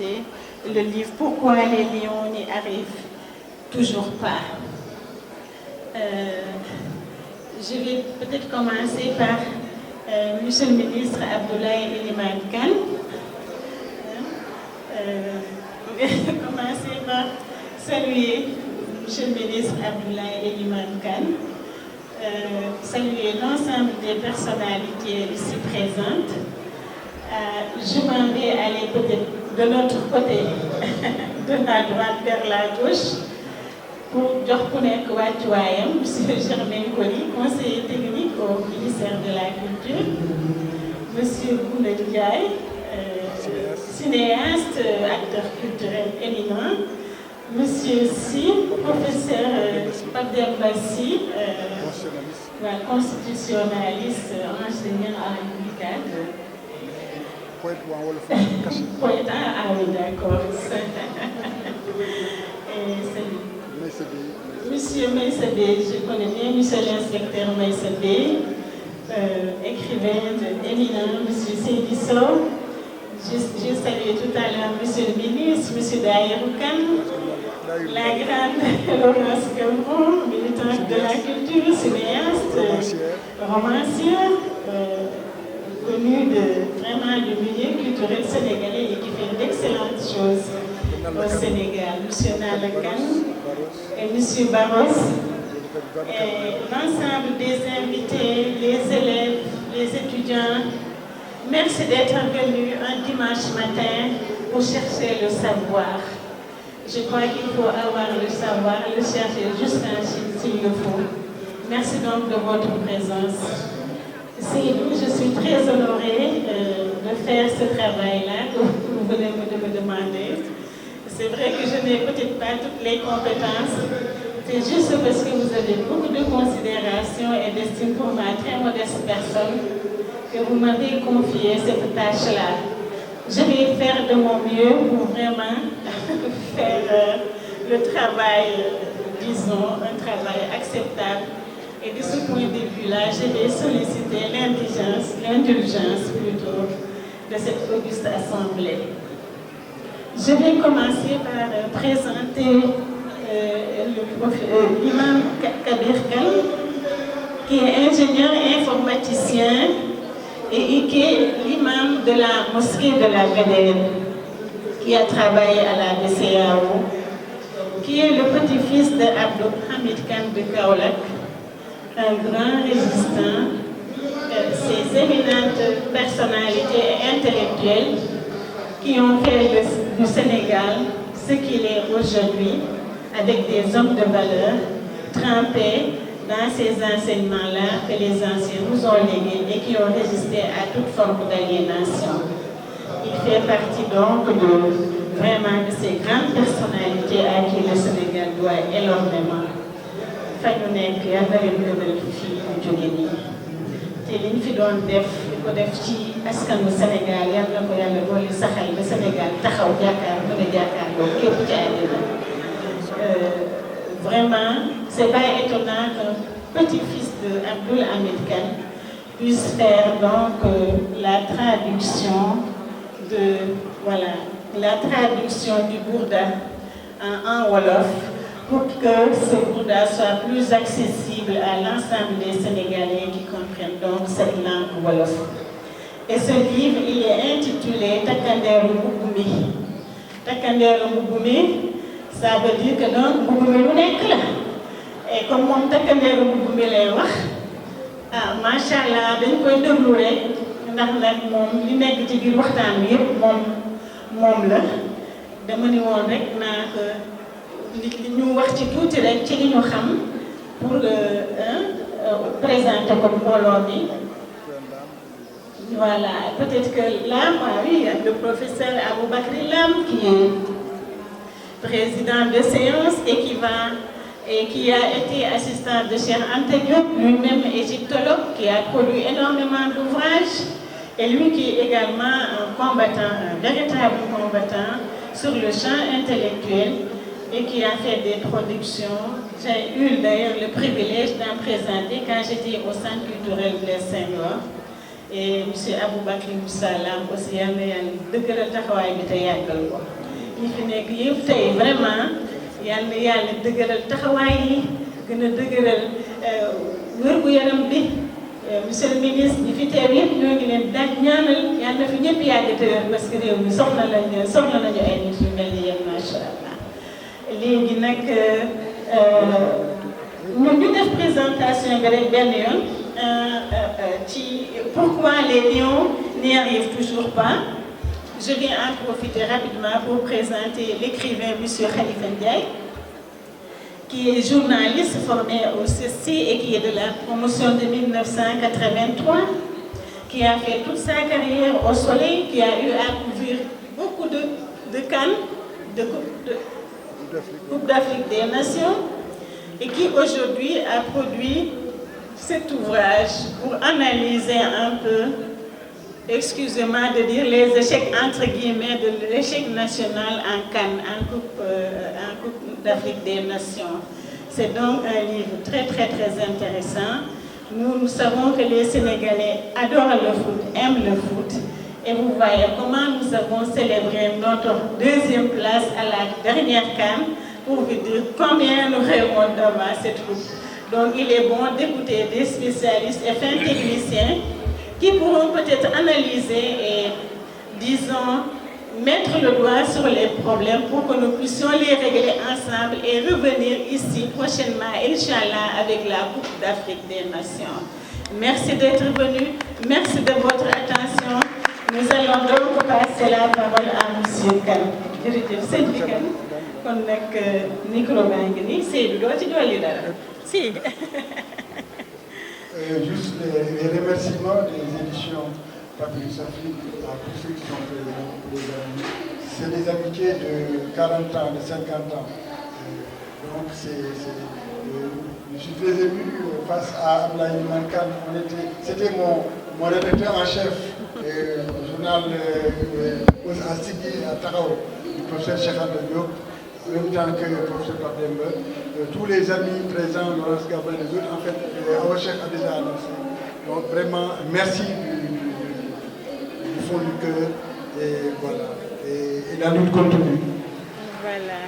cité le livre « Pourquoi les lions n'y arrivent toujours pas ». Je vais peut-être commencer par Monsieur le ministre Abdoulaye Elimane Kane. Je vais commencer par saluer Monsieur le ministre Abdoulaye Elimane Kane, saluer l'ensemble des personnalités ici présentes. Je m'en vais aller peut-être de l'autre côté, de la droite vers la gauche, pour jox ku nekk wàccuwaayam, Monsieur Germain Coly, conseiller technique au ministère de la Culture, Monsieur Bouna Ndiaye, cinéaste, acteur culturel éminent, Monsieur Sy, professeur Pape Demba Sy, constitutionnaliste, enseignant à l'UCAD. Poète, ah oui, d'accord. Monsieur Meïssa Bey, je connais bien Monsieur l'inspecteur Meïssa Bey, écrivain éminent, Monsieur Seydi Sow. J'ai salué tout à l'heure Monsieur le ministre, Monsieur Daïrou Kane, la grande Laurence Gabron, militante de la culture, cinéaste, romancière, connue vraiment du milieu culturel sénégalais et qui fait d'excellentes choses au Sénégal. Monsieur Nala Kane et Monsieur Barros, et l'ensemble des invités, les élèves, les étudiants. Merci d'être venus un dimanche matin pour chercher le savoir. Je crois qu'il faut avoir le savoir, le chercher jusqu'en Chine s'il le faut. Merci donc de votre présence. Seydou, je suis très honorée de faire ce travail-là que vous venez de me demander. C'est vrai que je n'ai peut-être pas toutes les compétences. C'est juste parce que vous avez beaucoup de considération et d'estime pour ma très modeste personne que vous m'avez confié cette tâche-là. Je vais faire de mon mieux pour vraiment faire le travail, disons, un travail acceptable. Et de ce point de vue-là, je vais solliciter l'indulgence plutôt, de cette auguste assemblée. Je vais commencer par présenter l'imam Kabir Kane, qui est ingénieur informaticien et qui est l'imam de la mosquée de la VDN, qui a travaillé à la BCEAO, qui est le petit-fils de Abdou Hamid Kane de Kaolack, un grand résistant. Ces éminentes personnalités intellectuelles qui ont fait du Sénégal ce qu'il est aujourd'hui, avec des hommes de valeur trempés dans ces enseignements-là que les anciens nous ont légués et qui ont résisté à toute forme d'aliénation. Il fait partie donc vraiment de ces grandes personnalités à qui le Sénégal doit énormément. Fañu nekk yàlla leen gënal fii mu jóge nii te liñ fi doon def di ko def ci askanu Sénégal yàlla ko yàlla doole saxal ba Sénégal taxaw jàkkaar mën a jàkkaarloo képp ci àddina. Vraiment, c'est pas étonnant qu'un petit-fils de Abdoul Hamid Kane puisse faire donc la traduction du Bourda en Wolof, pour que ce Bourda soit plus accessible à l'ensemble des Sénégalais qui comprennent donc cette langue Wolof. Et ce livre, il est intitulé Takanderu Mbouboumi. Takanderu Mbouboumi, ça veut dire que donc Mbouboumi lu nekk la. Et comme moom Takanderu Mbouboumi lay wax, macha allah dañ koy déglu rek ndax nag moom li nekk ci biir waxtaan bi yëpp moom la. Dama ni woon rek naa ko li ñu wax ci tuuti rek ci li ñu xam pour présenter ko mbooloo mi. Voilà, peut-être que là, oui, le professeur Aboubakry Lam, qui est président de séance et qui a été assistant de Cheikh Anta Diop, lui-même égyptologue, qui a produit énormément d'ouvrages, et lui qui est également un combattant, un véritable combattant sur le champ intellectuel et qui a fait des productions. J'ai eu d'ailleurs le privilège d'en présenter quand j'étais au Centre culturel Blaise Senghor. Et M. Aboubakry Moussa Lam aussi, yal na yàlla dëgëral taxawaay bi te yàggal ko. ñi fi nekk yëpp tey vraiment yal na yàlla dëgëral taxawaay yi gën a dëgëral wér-gu-yaram bi monsieur le ministre ñi fi teew yëpp ñoo ngi leen daaj ñaanal yal na fi ñëpp yàgg te wér parce que réew mi soxla nañu ay nit yu mel ni yéen macha allah. léegi nag ñu def présentation bi rek benn yoon ci pourquoi les lions n'y arrivent toujours pas. Je viens en profiter rapidement pour présenter l'écrivain monsieur Khalifa Ndiaye, qui est journaliste formé au CESTI et qui est de la promotion de 1983, qui a fait toute sa carrière au Soleil, qui a eu à couvrir beaucoup de CAN, de Coupe d'Afrique des Nations, et qui aujourd'hui a produit cet ouvrage pour analyser un peu, excusez-moi de dire, les échecs entre guillemets de l'échec national en CAN, en Coupe d'Afrique des Nations. C'est donc un livre très intéressant. Nous savons que les Sénégalais adorent le foot, aiment le foot. Et vous voyez comment nous avons célébré notre deuxième place à la dernière CAN pour vous dire combien nous rêvons d'avoir cette coupe. Donc il est bon d'écouter des spécialistes et fins techniciens qui pourront peut-être analyser et, disons, mettre le doigt sur les problèmes pour que nous puissions les régler ensemble et revenir ici prochainement, Inch'Allah, avec la Coupe d'Afrique des Nations. Merci d'être venus, merci de votre attention. Nous allons donc passer la parole à M. Kane. Jërëjëf sëñ bi Kane kon nag micro baa ngi nii Seydou doo ci dolli dara si. Juste les remerciements des éditions Papyrus Afrique à tous ceux qui sont présents. C'est des amitiés de 40 ans, de 50 ans. Donc je suis très ému face à Ablaye Mankan. C'était mon rédacteur en chef au journal à Sigui, à Tarao, du professeur Cheikh Anta Diop, en même temps que le professeur Papdemba. Tous les amis présents, Laurence Gabin et les autres, en fait, Awa Cheikh a déjà annoncé. Donc vraiment, merci du fond du cœur. Et voilà. Et la lutte continue. Voilà.